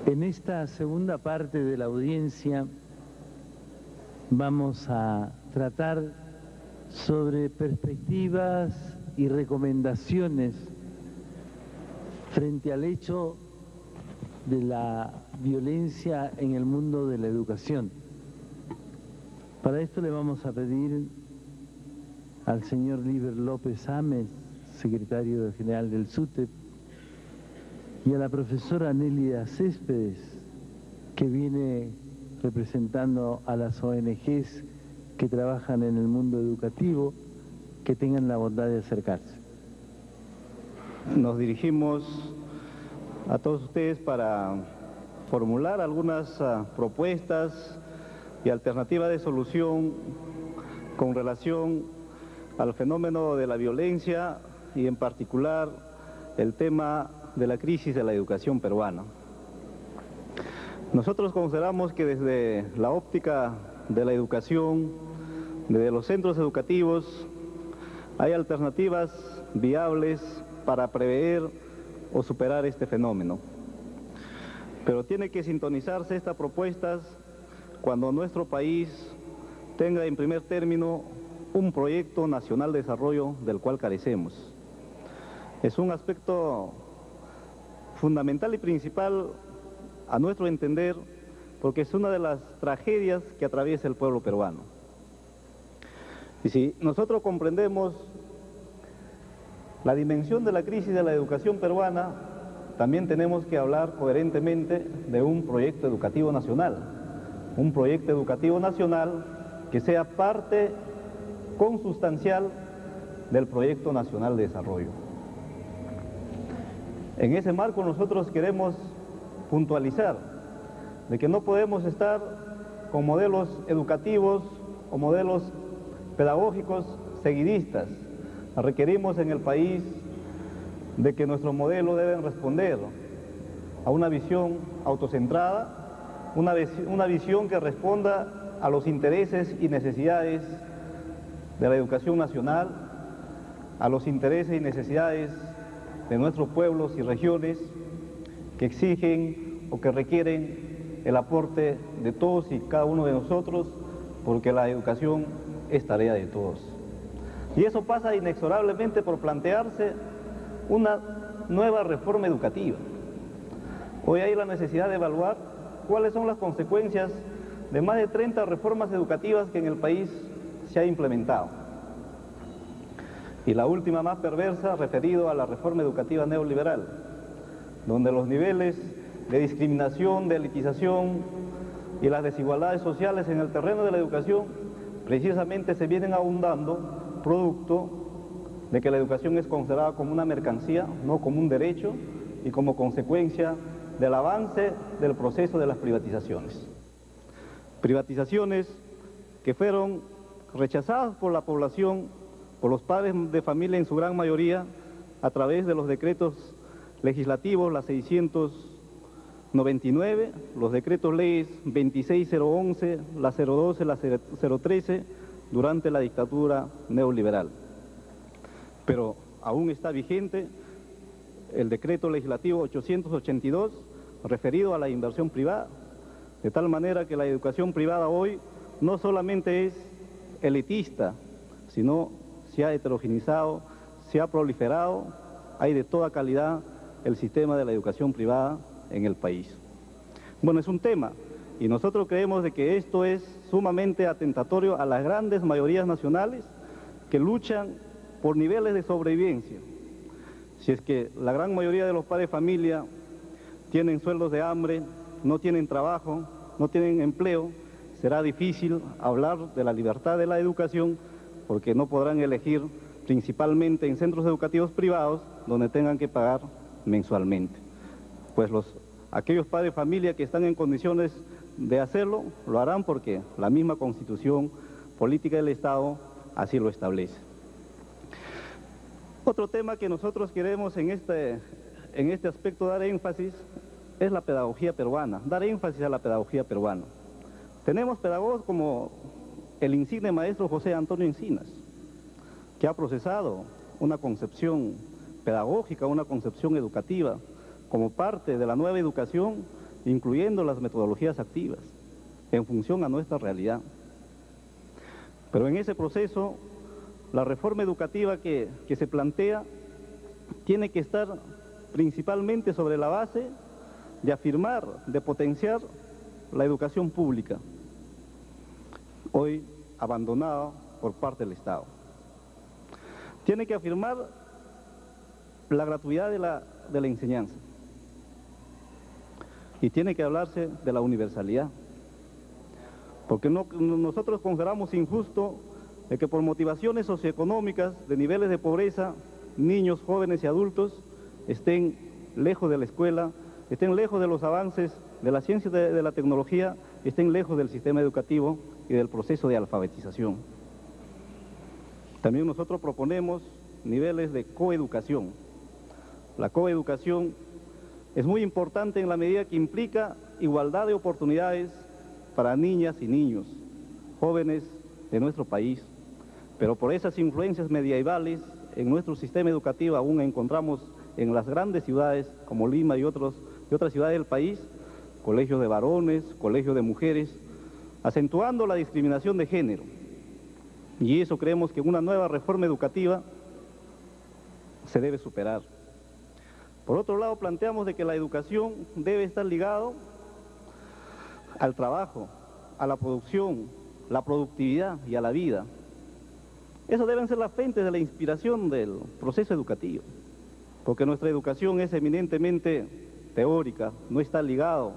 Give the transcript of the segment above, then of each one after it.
En esta segunda parte de la audiencia vamos a tratar sobre perspectivas y recomendaciones frente al hecho de la violencia en el mundo de la educación. Para esto le vamos a pedir al señor Liber López Ames, secretario general del SUTEP, y a la profesora Nélida Céspedes, que viene representando a las ONGs que trabajan en el mundo educativo, que tengan la bondad de acercarse. Nos dirigimos a todos ustedes para formular algunas propuestas y alternativas de solución con relación al fenómeno de la violencia y en particular el tema de la crisis de la educación peruana. Nosotros consideramos que desde la óptica de la educación, desde los centros educativos, hay alternativas viables para prever o superar este fenómeno. Pero tiene que sintonizarse estas propuestas cuando nuestro país tenga en primer término un proyecto nacional de desarrollo del cual carecemos. Es un aspecto fundamental y principal a nuestro entender, porque es una de las tragedias que atraviesa el pueblo peruano. Y si nosotros comprendemos la dimensión de la crisis de la educación peruana, también tenemos que hablar coherentemente de un proyecto educativo nacional. Un proyecto educativo nacional que sea parte consustancial del proyecto nacional de desarrollo. En ese marco nosotros queremos puntualizar de que no podemos estar con modelos educativos o modelos pedagógicos seguidistas. Requerimos en el país de que nuestro modelo debe responder a una visión autocentrada, una visión que responda a los intereses y necesidades de la educación nacional, a los intereses y necesidades de nuestros pueblos y regiones que exigen o que requieren el aporte de todos y cada uno de nosotros, porque la educación es tarea de todos. Y eso pasa inexorablemente por plantearse una nueva reforma educativa. Hoy hay la necesidad de evaluar cuáles son las consecuencias de más de 30 reformas educativas que en el país se ha implementado. Y la última más perversa, referido a la reforma educativa neoliberal, donde los niveles de discriminación, de elitización y las desigualdades sociales en el terreno de la educación precisamente se vienen ahondando, producto de que la educación es considerada como una mercancía, no como un derecho, y como consecuencia del avance del proceso de las privatizaciones. Privatizaciones que fueron rechazadas por la población, por los padres de familia en su gran mayoría, a través de los decretos legislativos, la 699, los decretos leyes 26011, la 012, la 013, durante la dictadura neoliberal. Pero aún está vigente el decreto legislativo 882, referido a la inversión privada, de tal manera que la educación privada hoy no solamente es elitista, sino se ha heterogeneizado, se ha proliferado, hay de toda calidad el sistema de la educación privada en el país. Bueno, es un tema, y nosotros creemos de que esto es sumamente atentatorio a las grandes mayorías nacionales que luchan por niveles de sobrevivencia. Si es que la gran mayoría de los padres de familia tienen sueldos de hambre, no tienen trabajo, no tienen empleo, será difícil hablar de la libertad de la educación, porque no podrán elegir principalmente en centros educativos privados donde tengan que pagar mensualmente. Pues aquellos padres de familia que están en condiciones de hacerlo, lo harán porque la misma Constitución Política del Estado así lo establece. Otro tema que nosotros queremos en este aspecto dar énfasis es la pedagogía peruana, dar énfasis a la pedagogía peruana. Tenemos pedagogos como el insigne maestro José Antonio Encinas, que ha procesado una concepción pedagógica, una concepción educativa, como parte de la nueva educación incluyendo las metodologías activas, en función a nuestra realidad. Pero en ese proceso, la reforma educativa que se plantea tiene que estar principalmente sobre la base de afirmar, de potenciar la educación pública, hoy abandonada por parte del Estado. Tiene que afirmar la gratuidad de la enseñanza y tiene que hablarse de la universalidad, porque nosotros consideramos injusto de que por motivaciones socioeconómicas de niveles de pobreza, niños, jóvenes y adultos estén lejos de la escuela, estén lejos de los avances de la ciencia y de la tecnología, estén lejos del sistema educativo y del proceso de alfabetización. También nosotros proponemos niveles de coeducación. La coeducación es muy importante en la medida que implica igualdad de oportunidades para niñas y niños, jóvenes de nuestro país, pero por esas influencias medievales en nuestro sistema educativo aún encontramos en las grandes ciudades como Lima y otras ciudades del país, colegios de varones, colegios de mujeres, acentuando la discriminación de género. Y eso creemos que una nueva reforma educativa se debe superar. Por otro lado, planteamos de que la educación debe estar ligado al trabajo, a la producción, la productividad y a la vida. Eso deben ser las fuentes de la inspiración del proceso educativo, porque nuestra educación es eminentemente teórica, no está ligado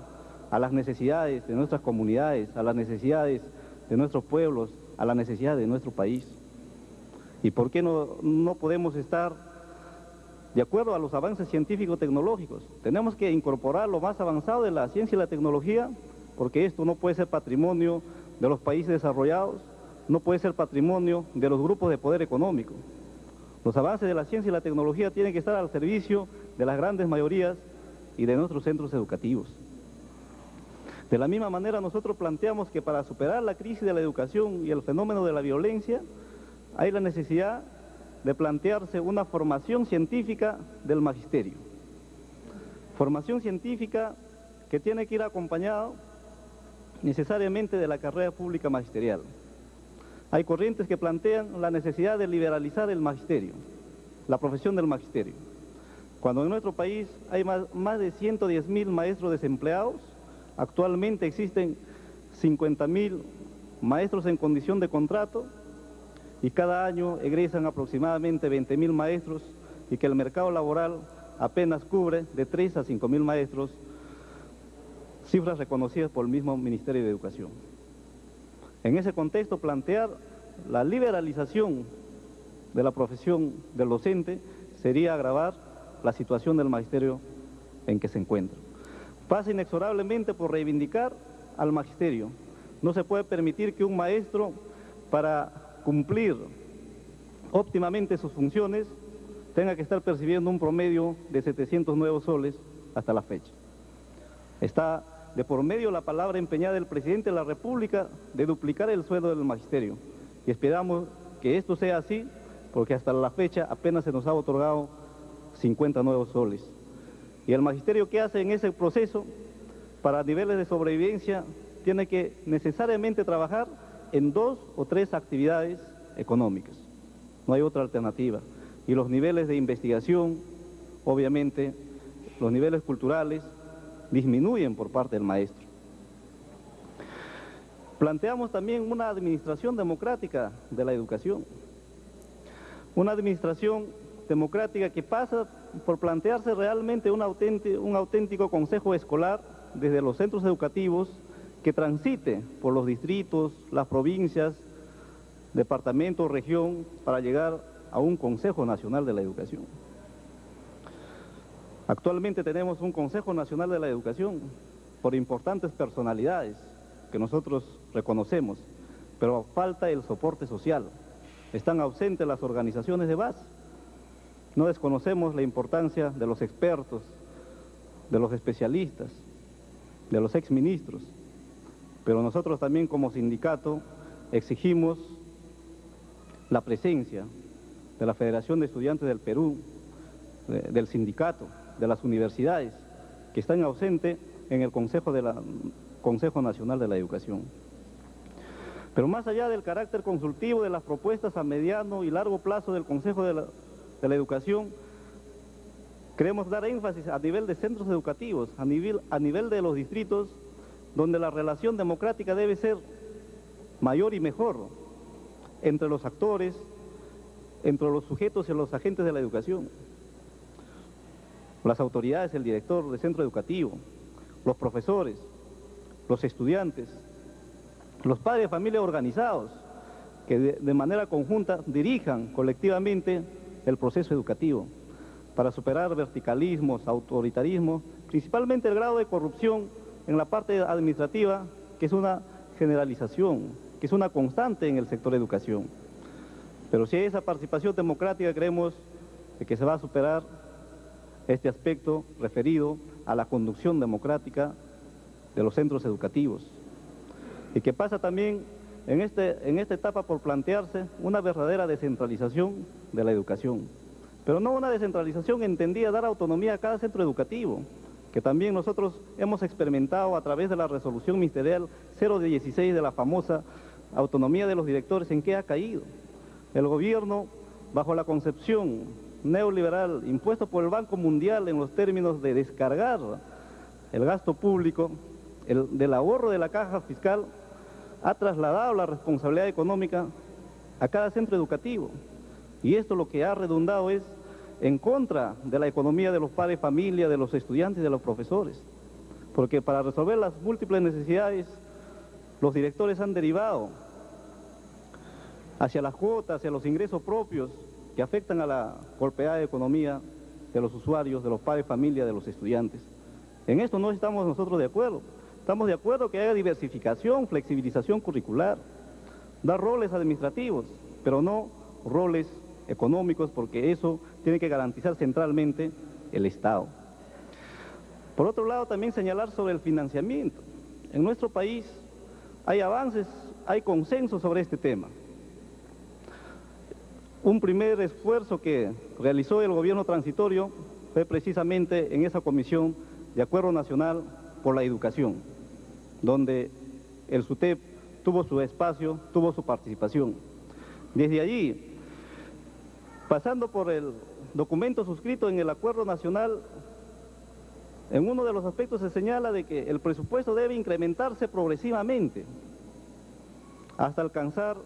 a las necesidades de nuestras comunidades, a las necesidades de nuestros pueblos, a las necesidades de nuestro país. ¿Y por qué no podemos estar de acuerdo a los avances científico-tecnológicos? Tenemos que incorporar lo más avanzado de la ciencia y la tecnología, porque esto no puede ser patrimonio de los países desarrollados, no puede ser patrimonio de los grupos de poder económico. Los avances de la ciencia y la tecnología tienen que estar al servicio de las grandes mayorías y de nuestros centros educativos. De la misma manera, nosotros planteamos que para superar la crisis de la educación y el fenómeno de la violencia, hay la necesidad de plantearse una formación científica del magisterio. Formación científica que tiene que ir acompañado necesariamente de la carrera pública magisterial. Hay corrientes que plantean la necesidad de liberalizar el magisterio, la profesión del magisterio. Cuando en nuestro país hay más de 110.000 maestros desempleados, actualmente existen 50.000 maestros en condición de contrato y cada año egresan aproximadamente 20.000 maestros y que el mercado laboral apenas cubre de 3 a 5.000 maestros, cifras reconocidas por el mismo Ministerio de Educación. En ese contexto, plantear la liberalización de la profesión del docente sería agravar la situación del magisterio en que se encuentra. Pasa inexorablemente por reivindicar al magisterio. No se puede permitir que un maestro, para cumplir óptimamente sus funciones, tenga que estar percibiendo un promedio de 700 nuevos soles hasta la fecha. Está de por medio la palabra empeñada del presidente de la República de duplicar el sueldo del magisterio. Y esperamos que esto sea así, porque hasta la fecha apenas se nos ha otorgado 50 nuevos soles. Y el magisterio, ¿qué hace en ese proceso? Para niveles de sobrevivencia, tiene que necesariamente trabajar en 2 o 3 actividades económicas. No hay otra alternativa. Y los niveles de investigación, obviamente, los niveles culturales, disminuyen por parte del maestro. Planteamos también una administración democrática de la educación. Una administración democrática que pasa por plantearse realmente un auténtico consejo escolar desde los centros educativos que transite por los distritos, las provincias, departamento, región, para llegar a un Consejo Nacional de la Educación. Actualmente tenemos un Consejo Nacional de la Educación por importantes personalidades que nosotros reconocemos, pero falta el soporte social. Están ausentes las organizaciones de base. No desconocemos la importancia de los expertos, de los especialistas, de los exministros, pero nosotros también como sindicato exigimos la presencia de la Federación de Estudiantes del Perú, del sindicato, de las universidades, que están ausentes en el Consejo Nacional de la Educación. Pero más allá del carácter consultivo de las propuestas a mediano y largo plazo del Consejo de la Educación, queremos dar énfasis a nivel de centros educativos, a nivel de los distritos, donde la relación democrática debe ser mayor y mejor entre los actores, entre los sujetos y los agentes de la educación. Las autoridades, el director del centro educativo, los profesores, los estudiantes, los padres de familia organizados, que de manera conjunta dirijan colectivamente el proceso educativo para superar verticalismos, autoritarismos, principalmente el grado de corrupción en la parte administrativa, que es una generalización, que es una constante en el sector educación. Pero si hay esa participación democrática, creemos que se va a superar este aspecto referido a la conducción democrática de los centros educativos. Y que pasa también en esta etapa por plantearse una verdadera descentralización de la educación. Pero no una descentralización entendida dar autonomía a cada centro educativo, que también nosotros hemos experimentado a través de la resolución ministerial 016 de la famosa autonomía de los directores, en qué ha caído. El gobierno, bajo la concepción neoliberal impuesto por el Banco Mundial en los términos de descargar el gasto público, del ahorro de la caja fiscal, ha trasladado la responsabilidad económica a cada centro educativo. Y esto lo que ha redundado es en contra de la economía de los padres de familia, de los estudiantes y de los profesores. Porque para resolver las múltiples necesidades, los directores han derivado hacia las cuotas, hacia los ingresos propios que afectan a la golpeada economía de los usuarios, de los padres de familia, de los estudiantes. En esto no estamos nosotros de acuerdo. Estamos de acuerdo que haya diversificación, flexibilización curricular, dar roles administrativos, pero no roles económicos, porque eso tiene que garantizar centralmente el Estado. Por otro lado, también señalar sobre el financiamiento. En nuestro país hay avances, hay consenso sobre este tema. Un primer esfuerzo que realizó el gobierno transitorio fue precisamente en esa Comisión de Acuerdo Nacional por la Educación, donde el SUTEP tuvo su espacio, tuvo su participación. Desde allí, pasando por el documento suscrito en el Acuerdo Nacional, en uno de los aspectos se señala de que el presupuesto debe incrementarse progresivamente hasta alcanzar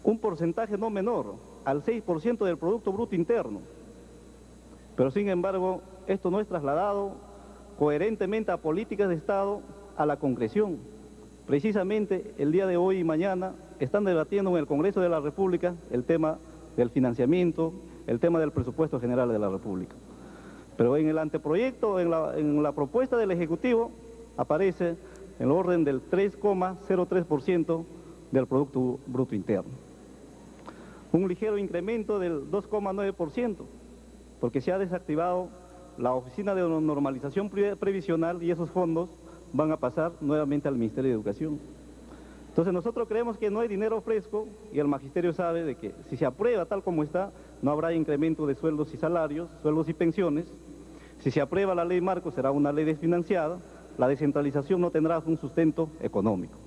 un porcentaje no menor, al 6% del Producto Bruto Interno. Pero sin embargo, esto no es trasladado coherentemente a políticas de Estado, a la concreción. Precisamente el día de hoy y mañana están debatiendo en el Congreso de la República el tema del financiamiento, el tema del presupuesto general de la República. Pero en el anteproyecto, en la propuesta del Ejecutivo, aparece en el orden del 3,03% del Producto Bruto Interno. Un ligero incremento del 2,9%, porque se ha desactivado la Oficina de Normalización Previsional y esos fondos van a pasar nuevamente al Ministerio de Educación. Entonces nosotros creemos que no hay dinero fresco y el magisterio sabe de que si se aprueba tal como está, no habrá incremento de sueldos y salarios, sueldos y pensiones. Si se aprueba la ley marco será una ley desfinanciada, la descentralización no tendrá un sustento económico.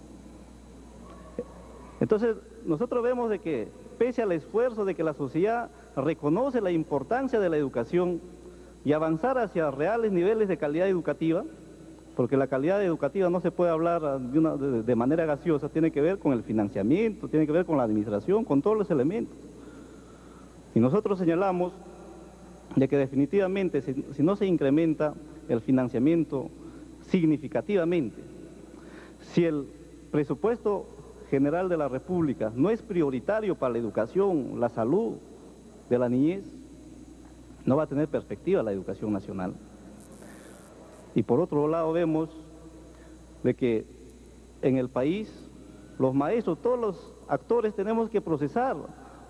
Entonces nosotros vemos de que pese al esfuerzo de que la sociedad reconoce la importancia de la educación y avanzar hacia reales niveles de calidad educativa, porque la calidad educativa no se puede hablar de manera gaseosa, tiene que ver con el financiamiento, tiene que ver con la administración, con todos los elementos. Y nosotros señalamos de que definitivamente si no se incrementa el financiamiento significativamente, si el presupuesto general de la República no es prioritario para la educación, la salud de la niñez, no va a tener perspectiva la educación nacional. Y por otro lado vemos de que en el país los maestros, todos los actores tenemos que procesar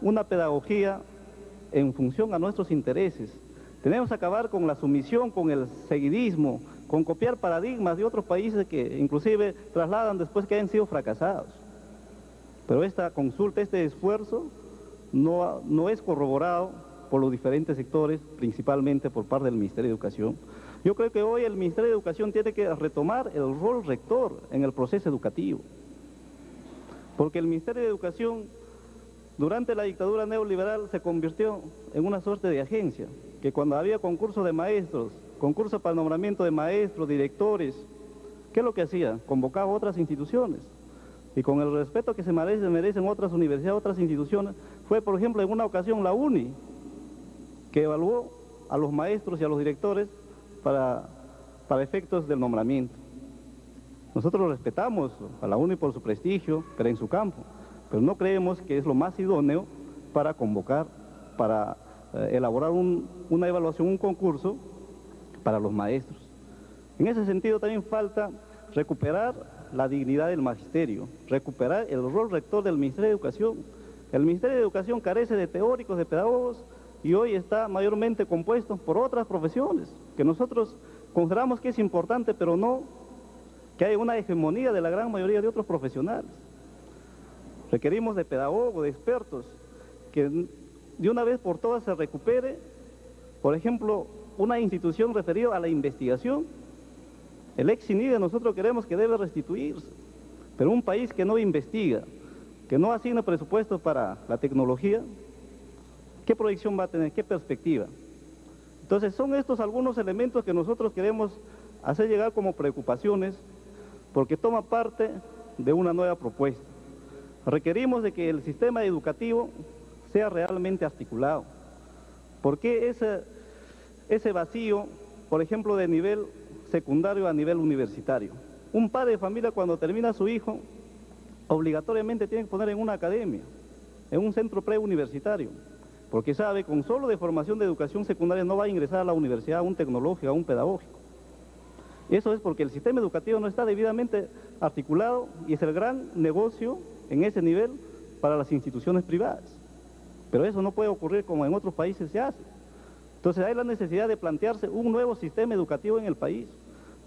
una pedagogía en función a nuestros intereses. Tenemos que acabar con la sumisión, con el seguidismo, con copiar paradigmas de otros países que inclusive trasladan después que hayan sido fracasados. Pero esta consulta, este esfuerzo no es corroborado por los diferentes sectores, principalmente por parte del Ministerio de Educación. Yo creo que hoy el Ministerio de Educación tiene que retomar el rol rector en el proceso educativo, porque el Ministerio de Educación durante la dictadura neoliberal se convirtió en una suerte de agencia, que cuando había concurso de maestros, concurso para nombramiento de maestros, directores, ¿qué es lo que hacía? Convocaba a otras instituciones. Y con el respeto que se merecen otras universidades, otras instituciones, fue por ejemplo en una ocasión la UNI, que evaluó a los maestros y a los directores para efectos del nombramiento. Nosotros respetamos a la UNI por su prestigio, pero en su campo, pero no creemos que es lo más idóneo para convocar, para elaborar una evaluación, un concurso para los maestros. En ese sentido también falta recuperar la dignidad del magisterio, recuperar el rol rector del Ministerio de Educación. El Ministerio de Educación carece de teóricos, de pedagogos, y hoy está mayormente compuesto por otras profesiones, que nosotros consideramos que es importante, pero no que haya una hegemonía de la gran mayoría de otros profesionales. Requerimos de pedagogos, de expertos, que de una vez por todas se recupere, por ejemplo, una institución referida a la investigación. El ex-INIDE nosotros queremos que debe restituirse, pero un país que no investiga, que no asigna presupuestos para la tecnología, ¿qué proyección va a tener? ¿Qué perspectiva? Entonces son estos algunos elementos que nosotros queremos hacer llegar como preocupaciones, porque toma parte de una nueva propuesta. Requerimos de que el sistema educativo sea realmente articulado. ¿Por qué ese vacío, por ejemplo, de nivel secundario a nivel universitario? Un padre de familia cuando termina su hijo, obligatoriamente tiene que poner en una academia, en un centro preuniversitario, porque sabe, con solo de formación de educación secundaria no va a ingresar a la universidad, a un tecnológico, a un pedagógico. Eso es porque el sistema educativo no está debidamente articulado y es el gran negocio en ese nivel para las instituciones privadas. Pero eso no puede ocurrir como en otros países se hace. Entonces hay la necesidad de plantearse un nuevo sistema educativo en el país,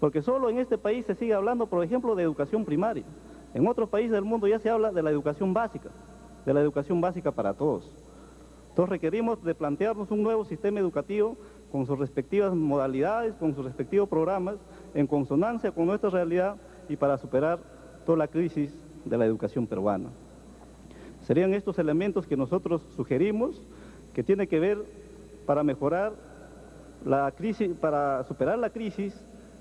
porque solo en este país se sigue hablando, por ejemplo, de educación primaria. En otros países del mundo ya se habla de la educación básica para todos. Entonces requerimos de plantearnos un nuevo sistema educativo con sus respectivas modalidades, con sus respectivos programas, en consonancia con nuestra realidad y para superar toda la crisis de la educación peruana. Serían estos elementos que nosotros sugerimos, que tiene que ver para mejorar la crisis, para superar la crisis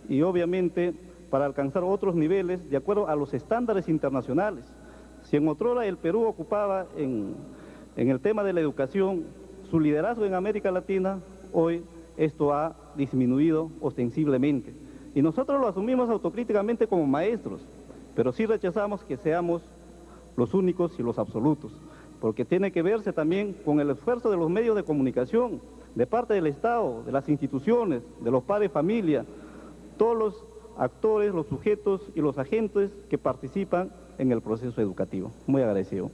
y obviamente para alcanzar otros niveles de acuerdo a los estándares internacionales. Si en otrora el Perú ocupaba en el tema de la educación su liderazgo en América Latina, hoy esto ha disminuido ostensiblemente. Y nosotros lo asumimos autocríticamente como maestros, pero sí rechazamos que seamos los únicos y los absolutos, porque tiene que verse también con el esfuerzo de los medios de comunicación, de parte del Estado, de las instituciones, de los padres de familia, todos los actores, los sujetos y los agentes que participan en el proceso educativo. Muy agradecido.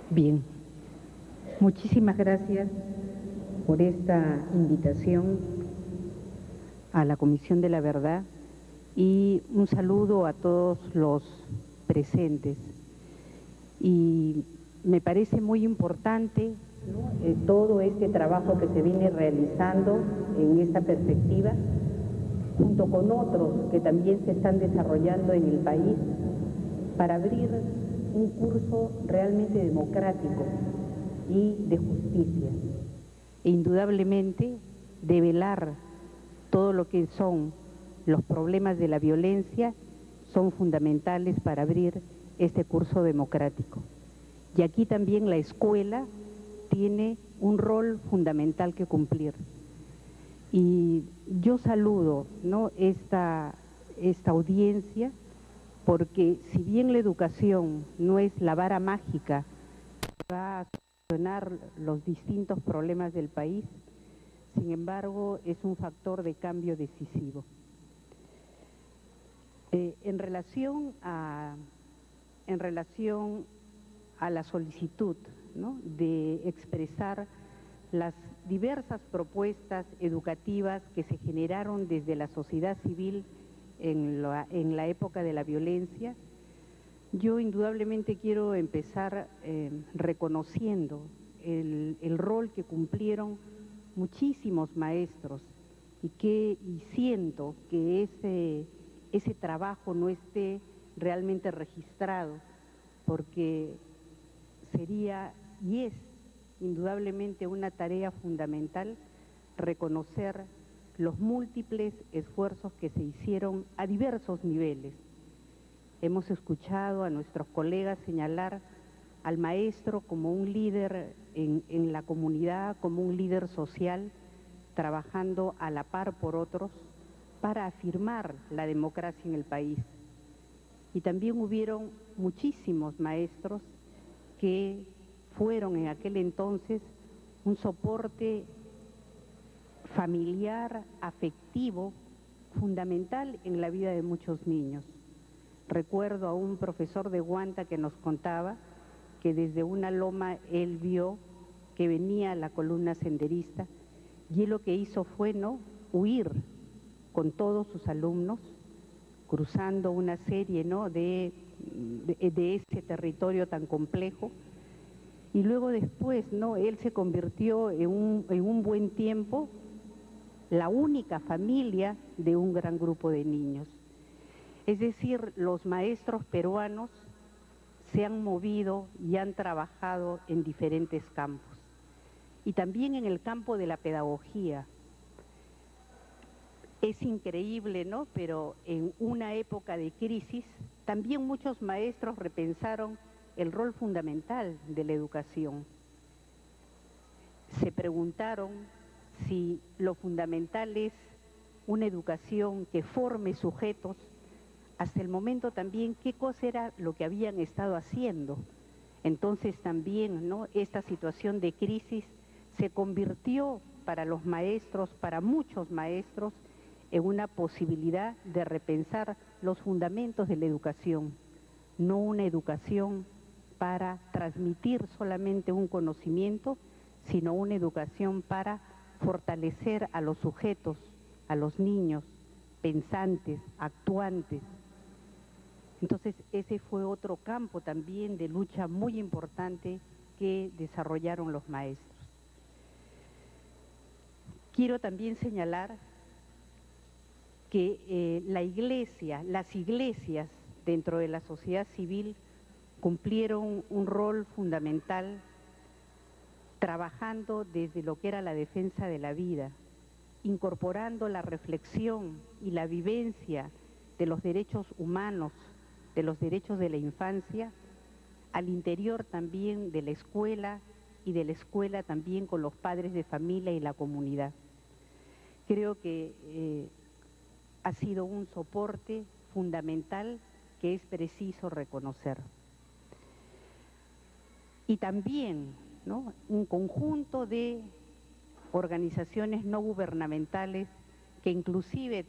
Bien, muchísimas gracias por esta invitación a la Comisión de la Verdad y un saludo a todos los presentes. Y me parece muy importante, ¿no?, todo este trabajo que se viene realizando en esta perspectiva, junto con otros que también se están desarrollando en el país, para abrir un curso realmente democrático y de justicia. E indudablemente develar todo lo que son los problemas de la violencia son fundamentales para abrir este curso democrático. Y aquí también la escuela tiene un rol fundamental que cumplir. Y yo saludo, ¿no?, esta audiencia, porque si bien la educación no es la vara mágica que va a solucionar los distintos problemas del país, sin embargo es un factor de cambio decisivo. En relación a la solicitud, ¿no?, de expresar las diversas propuestas educativas que se generaron desde la sociedad civil en la época de la violencia, yo indudablemente quiero empezar reconociendo el rol que cumplieron muchísimos maestros y siento que ese trabajo no esté realmente registrado, porque sería y es indudablemente una tarea fundamental reconocer los múltiples esfuerzos que se hicieron a diversos niveles. Hemos escuchado a nuestros colegas señalar al maestro como un líder en la comunidad, como un líder social, trabajando a la par por otros para afirmar la democracia en el país. Y también hubieron muchísimos maestros que fueron en aquel entonces un soporte familiar, afectivo, fundamental en la vida de muchos niños. Recuerdo a un profesor de Huanta que nos contaba que desde una loma él vio que venía la columna senderista y él lo que hizo fue huir con todos sus alumnos, cruzando una serie de ese territorio tan complejo, y luego después él se convirtió en un buen tiempo la única familia de un gran grupo de niños. Es decir, los maestros peruanos se han movido y han trabajado en diferentes campos. Y también en el campo de la pedagogía. Es increíble, pero en una época de crisis, también muchos maestros repensaron el rol fundamental de la educación. Se preguntaron si lo fundamental es una educación que forme sujetos. Hasta el momento también qué cosa era lo que habían estado haciendo. Entonces también esta situación de crisis se convirtió para los maestros, para muchos maestros, en una posibilidad de repensar los fundamentos de la educación, no una educación para transmitir solamente un conocimiento, sino una educación para fortalecer a los sujetos, a los niños, pensantes, actuantes. Entonces ese fue otro campo también de lucha muy importante que desarrollaron los maestros. Quiero también señalar que las iglesias dentro de la sociedad civil cumplieron un rol fundamental trabajando desde lo que era la defensa de la vida, incorporando la reflexión y la vivencia de los derechos humanos, de los derechos de la infancia, al interior también de la escuela y de la escuela también con los padres de familia y la comunidad. Creo que ha sido un soporte fundamental que es preciso reconocer. Y también un conjunto de organizaciones no gubernamentales que inclusive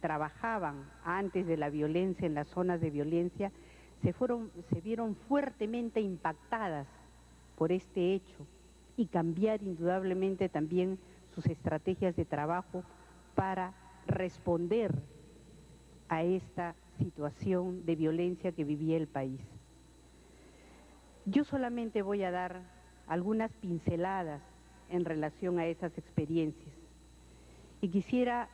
trabajaban antes de la violencia en las zonas de violencia, se vieron fuertemente impactadas por este hecho y cambiar indudablemente también sus estrategias de trabajo para responder a esta situación de violencia que vivía el país. Yo solamente voy a dar algunas pinceladas en relación a esas experiencias y quisiera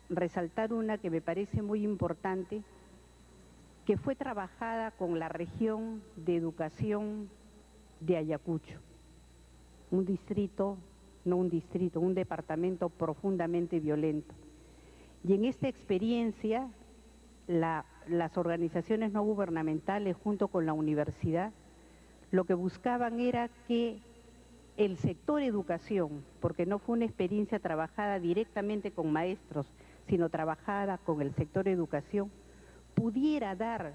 resaltar una que me parece muy importante, que fue trabajada con la región de educación de Ayacucho, un departamento profundamente violento. Y en esta experiencia, las organizaciones no gubernamentales junto con la universidad, lo que buscaban era que el sector educación, porque no fue una experiencia trabajada directamente con maestros, sino trabajada con el sector educación, pudiera dar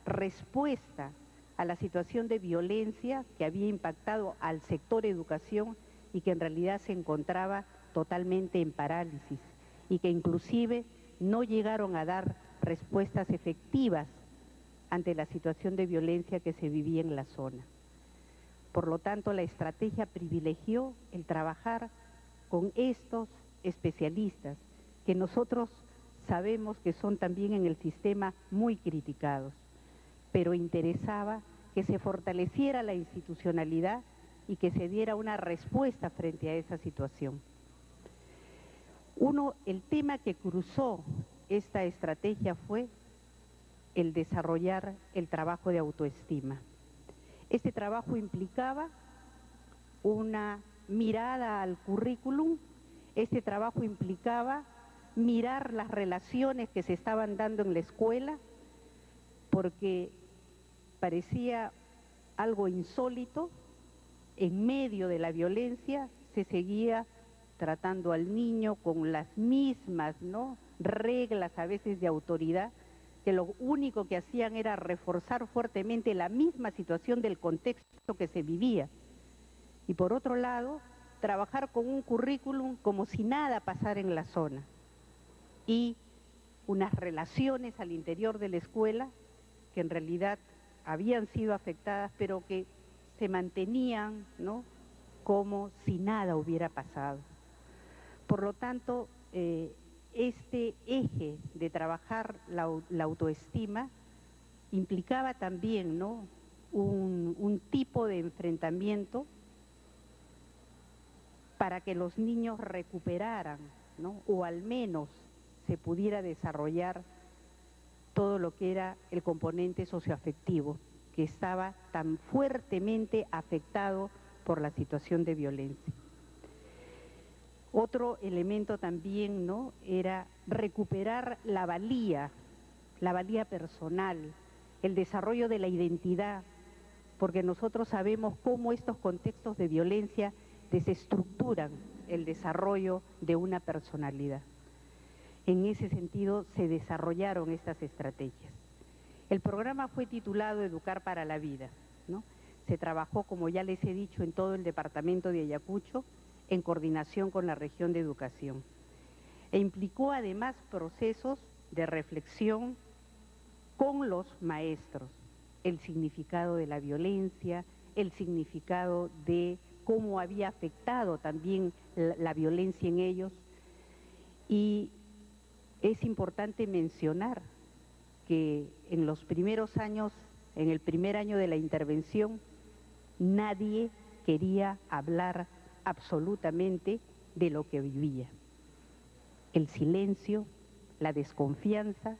respuesta a la situación de violencia que había impactado al sector educación y que en realidad se encontraba totalmente en parálisis y que inclusive no llegaron a dar respuestas efectivas ante la situación de violencia que se vivía en la zona. Por lo tanto, la estrategia privilegió el trabajar con estos especialistas que nosotros sabemos que son también en el sistema muy criticados, pero interesaba que se fortaleciera la institucionalidad y que se diera una respuesta frente a esa situación. El tema que cruzó esta estrategia fue el desarrollar el trabajo de autoestima. Este trabajo implicaba una mirada al currículum, este trabajo implicaba mirar las relaciones que se estaban dando en la escuela, porque parecía algo insólito, en medio de la violencia se seguía tratando al niño con las mismas, ¿no?, reglas a veces de autoridad, que lo único que hacían era reforzar fuertemente la misma situación del contexto que se vivía. Y por otro lado, trabajar con un currículum como si nada pasara en la zona. Y unas relaciones al interior de la escuela que en realidad habían sido afectadas, pero que se mantenían, ¿no?, como si nada hubiera pasado. Por lo tanto, este eje de trabajar la autoestima implicaba también, ¿no?, un tipo de enfrentamiento para que los niños recuperaran, ¿no?, o al menos se pudiera desarrollar todo lo que era el componente socioafectivo, que estaba tan fuertemente afectado por la situación de violencia. Otro elemento también, ¿no?, era recuperar la valía personal, el desarrollo de la identidad, porque nosotros sabemos cómo estos contextos de violencia desestructuran el desarrollo de una personalidad. En ese sentido se desarrollaron estas estrategias. El programa fue titulado Educar para la Vida, ¿no? Se trabajó, como ya les he dicho, en todo el departamento de Ayacucho, en coordinación con la región de educación. E implicó además procesos de reflexión con los maestros, el significado de la violencia, el significado de cómo había afectado también la violencia en ellos. Y es importante mencionar que en los primeros años, en el primer año de la intervención, nadie quería hablar absolutamente de lo que vivía. El silencio, la desconfianza,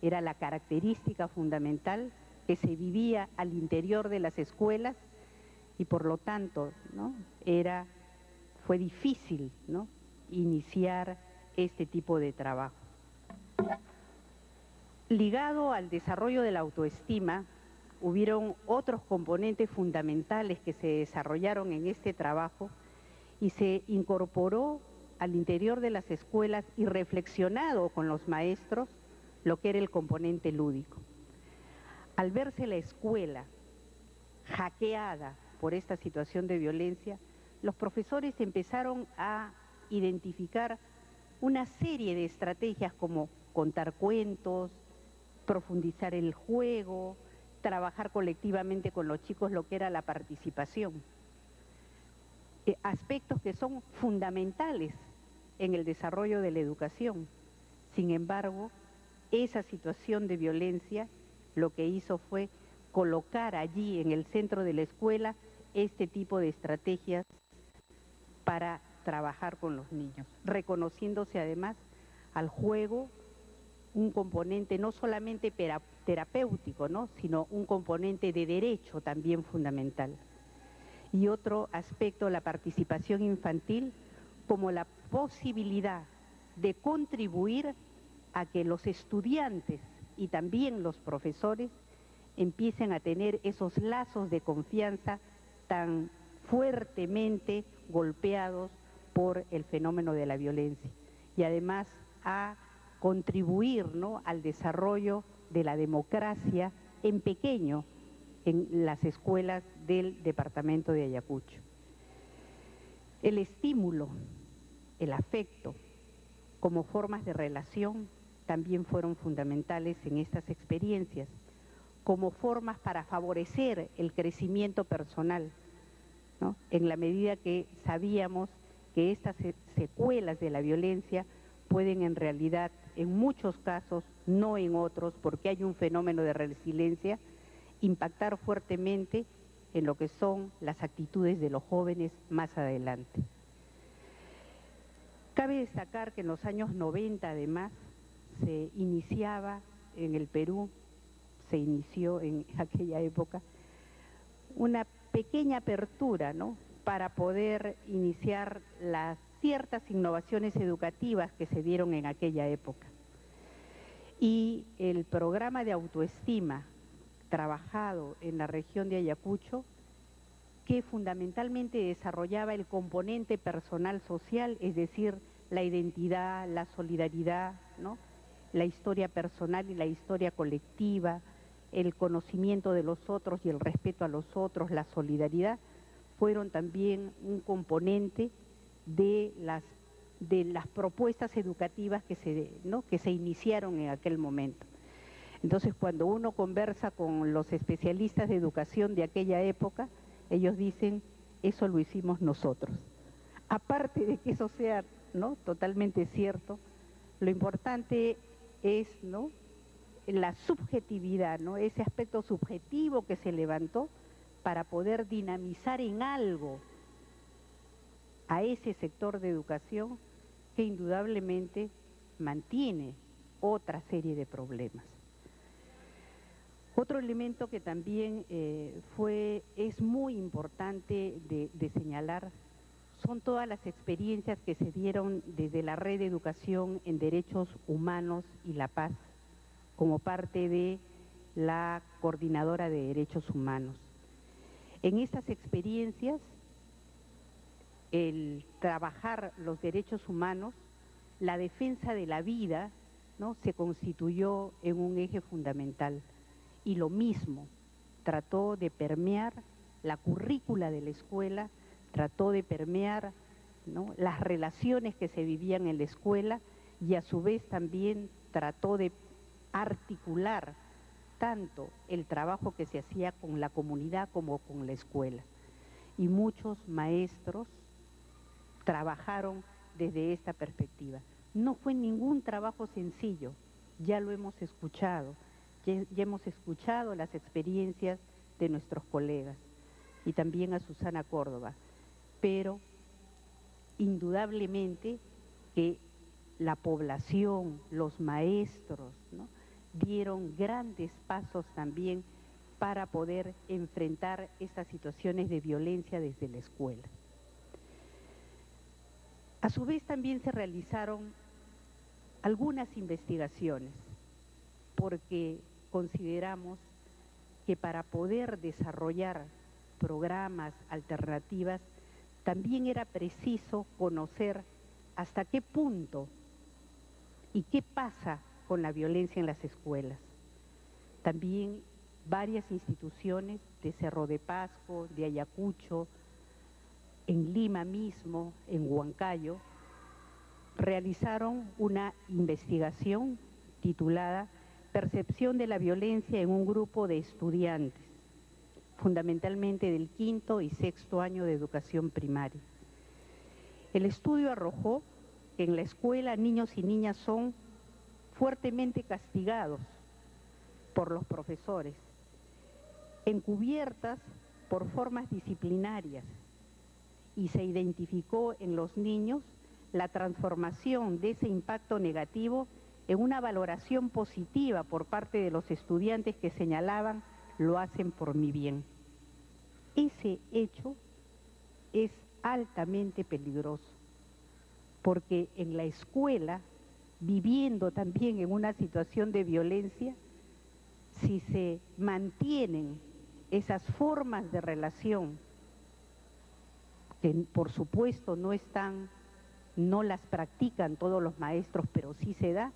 era la característica fundamental que se vivía al interior de las escuelas y por lo tanto, ¿no?, fue difícil, ¿no?, iniciar este tipo de trabajo. Ligado al desarrollo de la autoestima, hubieron otros componentes fundamentales que se desarrollaron en este trabajo y se incorporó al interior de las escuelas y reflexionado con los maestros lo que era el componente lúdico. Al verse la escuela hackeada por esta situación de violencia, los profesores empezaron a identificar una serie de estrategias como contar cuentos, profundizar el juego, trabajar colectivamente con los chicos lo que era la participación. Aspectos que son fundamentales en el desarrollo de la educación. Sin embargo, esa situación de violencia lo que hizo fue colocar allí en el centro de la escuela este tipo de estrategias para trabajar con los niños, reconociéndose además al juego un componente no solamente terapéutico, ¿no?, sino un componente de derecho también fundamental. Y otro aspecto, la participación infantil como la posibilidad de contribuir a que los estudiantes y también los profesores empiecen a tener esos lazos de confianza tan fuertemente golpeados por el fenómeno de la violencia y además a contribuir, ¿no?, al desarrollo de la democracia en pequeño en las escuelas del departamento de Ayacucho. El estímulo, el afecto, como formas de relación, también fueron fundamentales en estas experiencias, como formas para favorecer el crecimiento personal, ¿no?, en la medida que sabíamos que estas secuelas de la violencia pueden en realidad en muchos casos, no en otros, porque hay un fenómeno de resiliencia, impactar fuertemente en lo que son las actitudes de los jóvenes más adelante. Cabe destacar que en los años 90, además, se iniciaba en el Perú, se inició en aquella época, una pequeña apertura, ¿no?, para poder iniciar las ciertas innovaciones educativas que se dieron en aquella época. Y el programa de autoestima trabajado en la región de Ayacucho, que fundamentalmente desarrollaba el componente personal social, es decir, la identidad, la solidaridad, ¿no?, la historia personal y la historia colectiva, el conocimiento de los otros y el respeto a los otros, la solidaridad, fueron también un componente de las propuestas educativas que se iniciaron en aquel momento. Entonces, cuando uno conversa con los especialistas de educación de aquella época, ellos dicen, eso lo hicimos nosotros. Aparte de que eso sea, ¿no?, totalmente cierto, lo importante es, ¿no?, la subjetividad, ¿no?, ese aspecto subjetivo que se levantó para poder dinamizar en algo a ese sector de educación que indudablemente mantiene otra serie de problemas. Otro elemento que también es muy importante de señalar son todas las experiencias que se dieron desde la Red de Educación en Derechos Humanos y la Paz, como parte de la Coordinadora de Derechos Humanos. En estas experiencias, el trabajar los derechos humanos, la defensa de la vida, ¿no?, se constituyó en un eje fundamental. Y lo mismo, trató de permear la currícula de la escuela, trató de permear, ¿no?, las relaciones que se vivían en la escuela y a su vez también trató de articular tanto el trabajo que se hacía con la comunidad como con la escuela. Y muchos maestros trabajaron desde esta perspectiva. No fue ningún trabajo sencillo, ya lo hemos escuchado, ya hemos escuchado las experiencias de nuestros colegas y también a Susana Córdoba, pero indudablemente que la población, los maestros, ¿no?, dieron grandes pasos también para poder enfrentar estas situaciones de violencia desde la escuela. A su vez también se realizaron algunas investigaciones, porque consideramos que para poder desarrollar programas, alternativas, también era preciso conocer hasta qué punto y qué pasa con la violencia en las escuelas. También varias instituciones de Cerro de Pasco, de Ayacucho, en Lima mismo, en Huancayo, realizaron una investigación titulada Percepción de la violencia en un grupo de estudiantes, fundamentalmente del 5º y 6º año de educación primaria. El estudio arrojó que en la escuela niños y niñas son fuertemente castigados por los profesores, encubiertas por formas disciplinarias, y se identificó en los niños la transformación de ese impacto negativo en una valoración positiva por parte de los estudiantes que señalaban, lo hacen por mi bien. Ese hecho es altamente peligroso, porque en la escuela, viviendo también en una situación de violencia, si se mantienen esas formas de relación, que por supuesto no las practican todos los maestros, pero sí se da,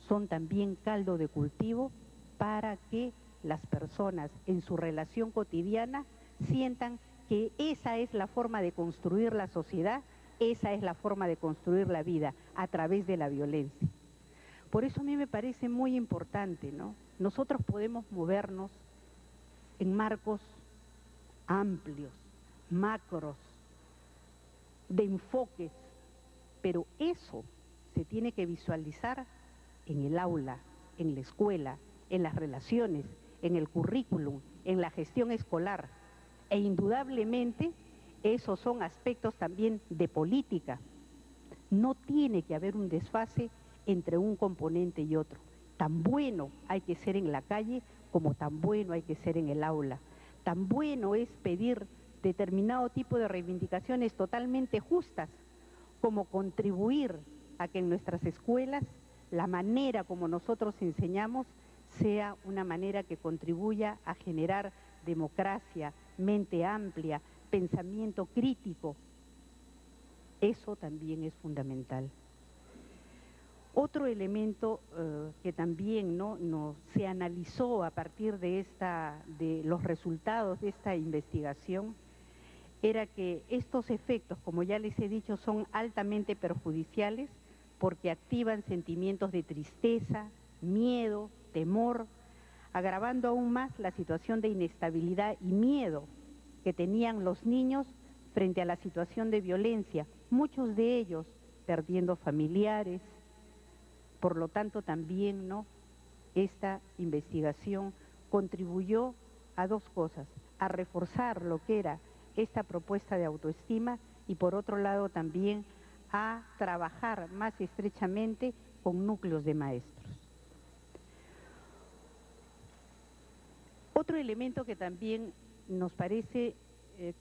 son también caldo de cultivo para que las personas en su relación cotidiana sientan que esa es la forma de construir la sociedad, esa es la forma de construir la vida, a través de la violencia. Por eso a mí me parece muy importante, ¿no? Nosotros podemos movernos en marcos amplios, macros, de enfoques, pero eso se tiene que visualizar en el aula, en la escuela, en las relaciones, en el currículum, en la gestión escolar. E indudablemente esos son aspectos también de política. No tiene que haber un desfase entre un componente y otro. Tan bueno hay que ser en la calle como tan bueno hay que ser en el aula. Tan bueno es pedir determinado tipo de reivindicaciones totalmente justas, como contribuir a que en nuestras escuelas la manera como nosotros enseñamos sea una manera que contribuya a generar democracia, mente amplia, pensamiento crítico. Eso también es fundamental. Otro elemento que también se analizó a partir de los resultados de esta investigación era que estos efectos, como ya les he dicho, son altamente perjudiciales porque activan sentimientos de tristeza, miedo, temor, agravando aún más la situación de inestabilidad y miedo que tenían los niños frente a la situación de violencia, muchos de ellos perdiendo familiares. Por lo tanto, también esta investigación contribuyó a dos cosas: a reforzar lo que era esta propuesta de autoestima y por otro lado también a trabajar más estrechamente con núcleos de maestros. Otro elemento que también nos parece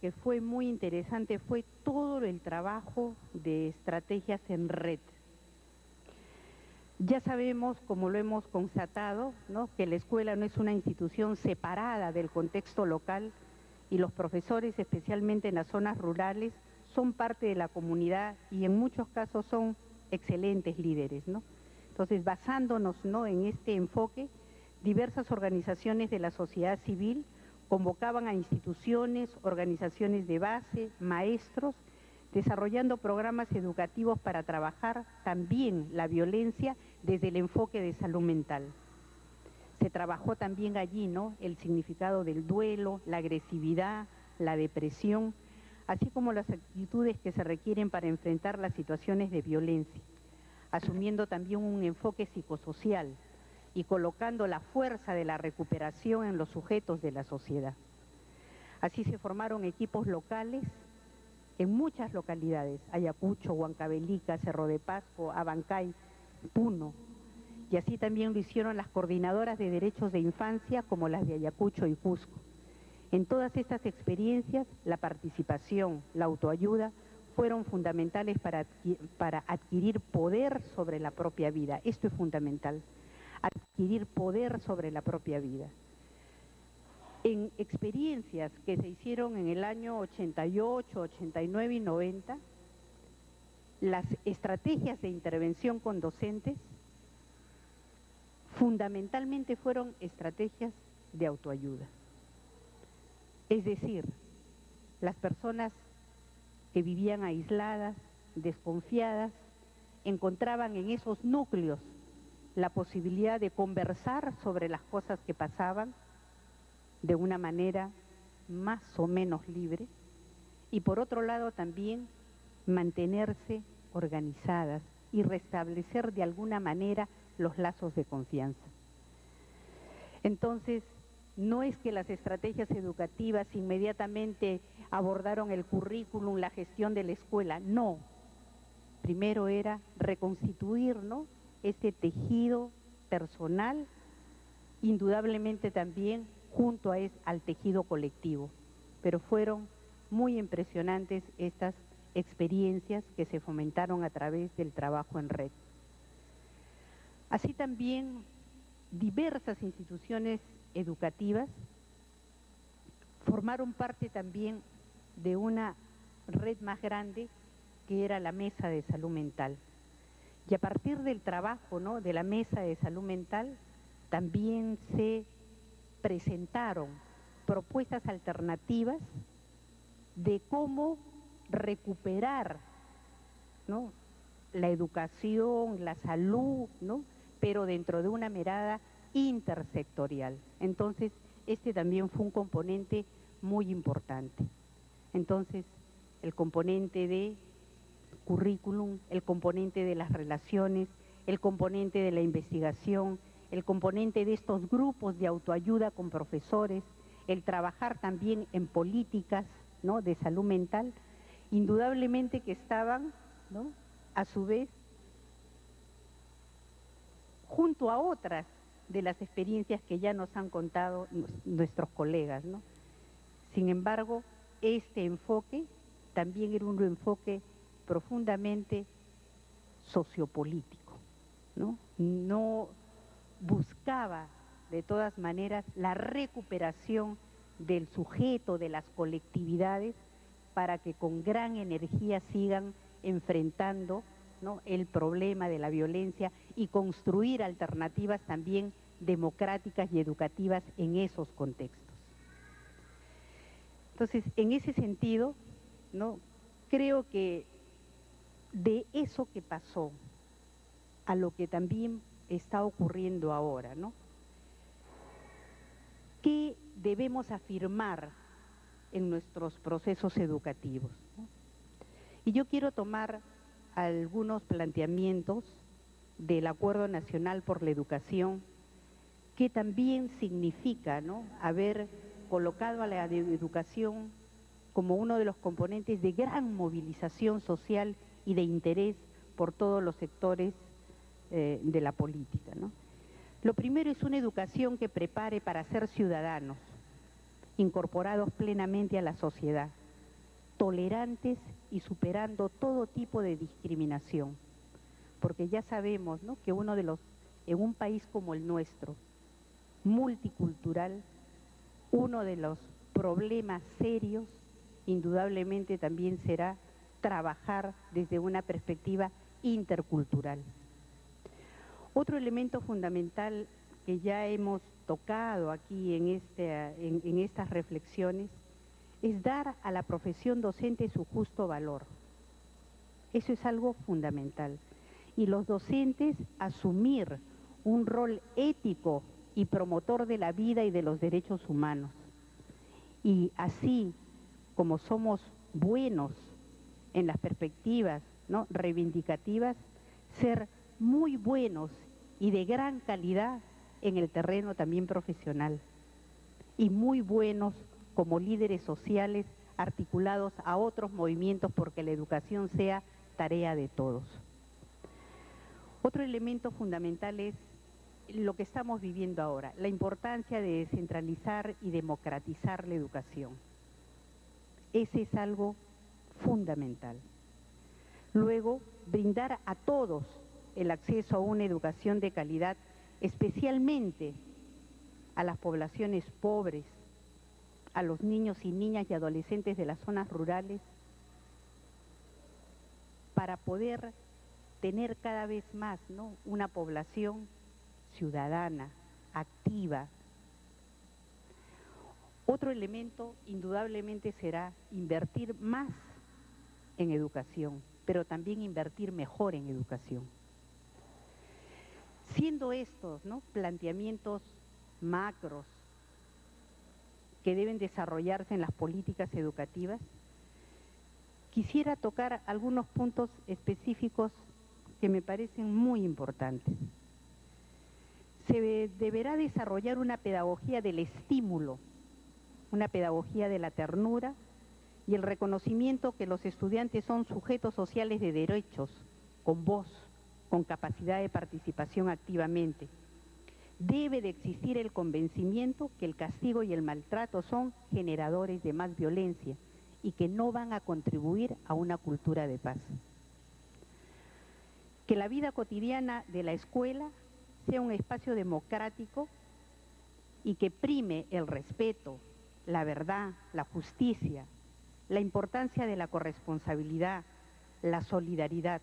que fue muy interesante fue todo el trabajo de estrategias en red. Ya sabemos, como lo hemos constatado, que la escuela no es una institución separada del contexto local y los profesores, especialmente en las zonas rurales, son parte de la comunidad y en muchos casos son excelentes líderes, Entonces, basándonos en este enfoque, diversas organizaciones de la sociedad civil convocaban a instituciones, organizaciones de base, maestros, desarrollando programas educativos para trabajar también la violencia desde el enfoque de salud mental. Se trabajó también allí, el significado del duelo, la agresividad, la depresión, así como las actitudes que se requieren para enfrentar las situaciones de violencia, asumiendo también un enfoque psicosocial y colocando la fuerza de la recuperación en los sujetos de la sociedad. Así se formaron equipos locales en muchas localidades: Ayacucho, Huancavelica, Cerro de Pasco, Abancay, Puno. Y así también lo hicieron las coordinadoras de derechos de infancia como las de Ayacucho y Cusco. En todas estas experiencias, la participación, la autoayuda fueron fundamentales para adquirir poder sobre la propia vida. Esto es fundamental, adquirir poder sobre la propia vida. En experiencias que se hicieron en el año 88, 89 y 90, las estrategias de intervención con docentes fundamentalmente fueron estrategias de autoayuda. Es decir, las personas que vivían aisladas, desconfiadas, encontraban en esos núcleos la posibilidad de conversar sobre las cosas que pasaban de una manera más o menos libre y por otro lado también mantenerse organizadas y restablecer de alguna manera los lazos de confianza. Entonces, no es que las estrategias educativas inmediatamente abordaron el currículum, la gestión de la escuela, no. Primero era reconstituir, este tejido personal, indudablemente también junto al tejido colectivo. Pero fueron muy impresionantes estas experiencias que se fomentaron a través del trabajo en red. Así también diversas instituciones educativas formaron parte también de una red más grande que era la Mesa de Salud Mental. Y a partir del trabajo, de la Mesa de Salud Mental, también se presentaron propuestas alternativas de cómo recuperar, la educación, la salud, pero dentro de una mirada intersectorial. Entonces, este también fue un componente muy importante. Entonces, el componente de currículum, el componente de las relaciones, el componente de la investigación, el componente de estos grupos de autoayuda con profesores, el trabajar también en políticas, ¿no?, de salud mental, indudablemente que estaban, ¿no?, a su vez junto a otras de las experiencias que ya nos han contado nuestros colegas, ¿no? Sin embargo, este enfoque también era un enfoque profundamente sociopolítico, ¿no? No buscaba de todas maneras la recuperación del sujeto, de las colectividades, para que con gran energía sigan enfrentando, ¿no?, el problema de la violencia y construir alternativas también democráticas y educativas en esos contextos. Entonces, en ese sentido, ¿no?, creo que de eso que pasó a lo que también está ocurriendo ahora, ¿no?, ¿qué debemos afirmar en nuestros procesos educativos, ¿no? Y yo quiero tomar algunos planteamientos del Acuerdo Nacional por la Educación, que también significa, ¿no?, haber colocado a la educación como uno de los componentes de gran movilización social y de interés por todos los sectores de la política, ¿no? Lo primero es una educación que prepare para ser ciudadanos, incorporados plenamente a la sociedad, tolerantes y superando todo tipo de discriminación, porque ya sabemos, ¿no?, que en un país como el nuestro, multicultural, uno de los problemas serios indudablemente también será trabajar desde una perspectiva intercultural. Otro elemento fundamental que ya hemos tocado aquí en estas reflexiones es dar a la profesión docente su justo valor. Eso es algo fundamental. Y los docentes asumir un rol ético y promotor de la vida y de los derechos humanos. Y así como somos buenos en las perspectivas, ¿no?, reivindicativas, ser muy buenos y de gran calidad en el terreno también profesional. Y muy buenos como líderes sociales articulados a otros movimientos porque la educación sea tarea de todos. Otro elemento fundamental es lo que estamos viviendo ahora, la importancia de descentralizar y democratizar la educación. Ese es algo fundamental. Luego, brindar a todos el acceso a una educación de calidad, especialmente a las poblaciones pobres, a los niños y niñas y adolescentes de las zonas rurales, para poder tener cada vez más, ¿no?, una población ciudadana, activa. Otro elemento indudablemente será invertir más en educación, pero también invertir mejor en educación. Siendo estos, ¿no?, planteamientos macros que deben desarrollarse en las políticas educativas, quisiera tocar algunos puntos específicos que me parecen muy importantes. Se deberá desarrollar una pedagogía del estímulo, una pedagogía de la ternura y el reconocimiento que los estudiantes son sujetos sociales de derechos, con voz, con capacidad de participación activamente. Debe de existir el convencimiento que el castigo y el maltrato son generadores de más violencia y que no van a contribuir a una cultura de paz. Que la vida cotidiana de la escuela sea un espacio democrático y que prime el respeto, la verdad, la justicia, la importancia de la corresponsabilidad, la solidaridad,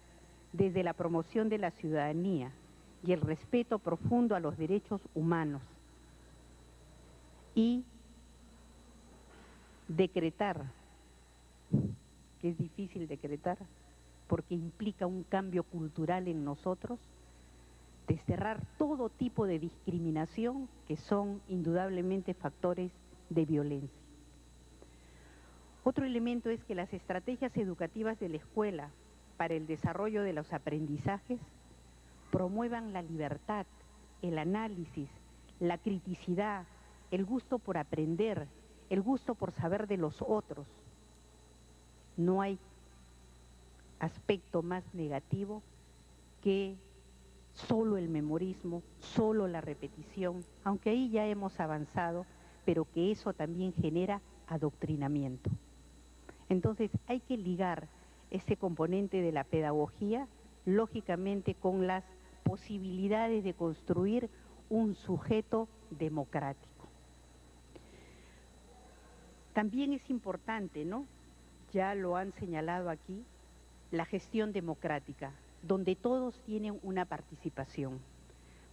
desde la promoción de la ciudadanía y el respeto profundo a los derechos humanos. Y decretar, que es difícil decretar, porque implica un cambio cultural en nosotros, desterrar todo tipo de discriminación que son indudablemente factores de violencia. Otro elemento es que las estrategias educativas de la escuela para el desarrollo de los aprendizajes promuevan la libertad, el análisis, la criticidad, el gusto por aprender, el gusto por saber de los otros. No hay aspecto más negativo que solo el memorismo, solo la repetición, aunque ahí ya hemos avanzado, pero que eso también genera adoctrinamiento. Entonces hay que ligar ese componente de la pedagogía, lógicamente, con las posibilidades de construir un sujeto democrático. También es importante, ¿no? Ya lo han señalado aquí, la gestión democrática, donde todos tienen una participación.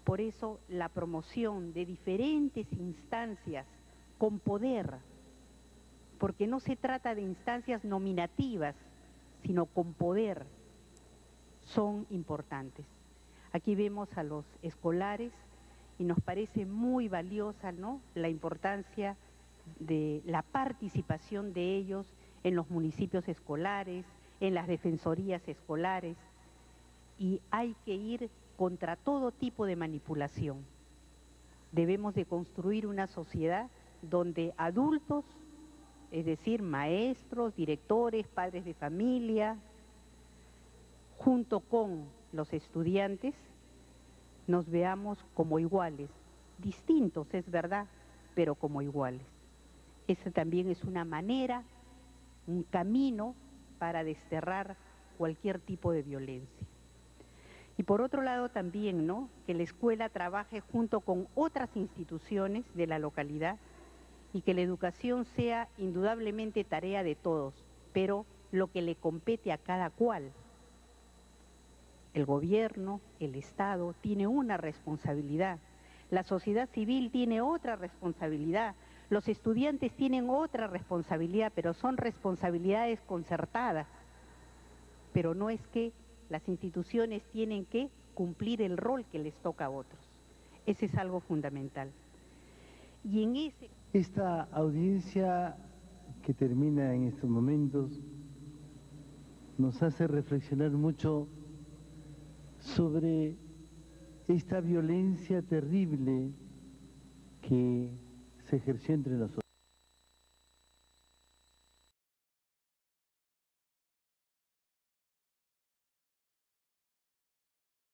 Por eso la promoción de diferentes instancias con poder, porque no se trata de instancias nominativas, sino con poder, son importantes. Aquí vemos a los escolares y nos parece muy valiosa, ¿no?, la importancia de la participación de ellos en los municipios escolares, en las defensorías escolares, y hay que ir contra todo tipo de manipulación. Debemos de construir una sociedad donde adultos, es decir, maestros, directores, padres de familia, junto con los estudiantes, nos veamos como iguales, distintos, es verdad, pero como iguales. Esa también es una manera, un camino para desterrar cualquier tipo de violencia. Y por otro lado también, ¿no?, que la escuela trabaje junto con otras instituciones de la localidad y que la educación sea indudablemente tarea de todos, pero lo que le compete a cada cual. El gobierno, el Estado, tiene una responsabilidad, la sociedad civil tiene otra responsabilidad, los estudiantes tienen otra responsabilidad, pero son responsabilidades concertadas. Pero no es que las instituciones tienen que cumplir el rol que les toca a otros. Ese es algo fundamental. Y en Esta audiencia que termina en estos momentos nos hace reflexionar mucho sobre esta violencia terrible que se ejerció entre nosotros.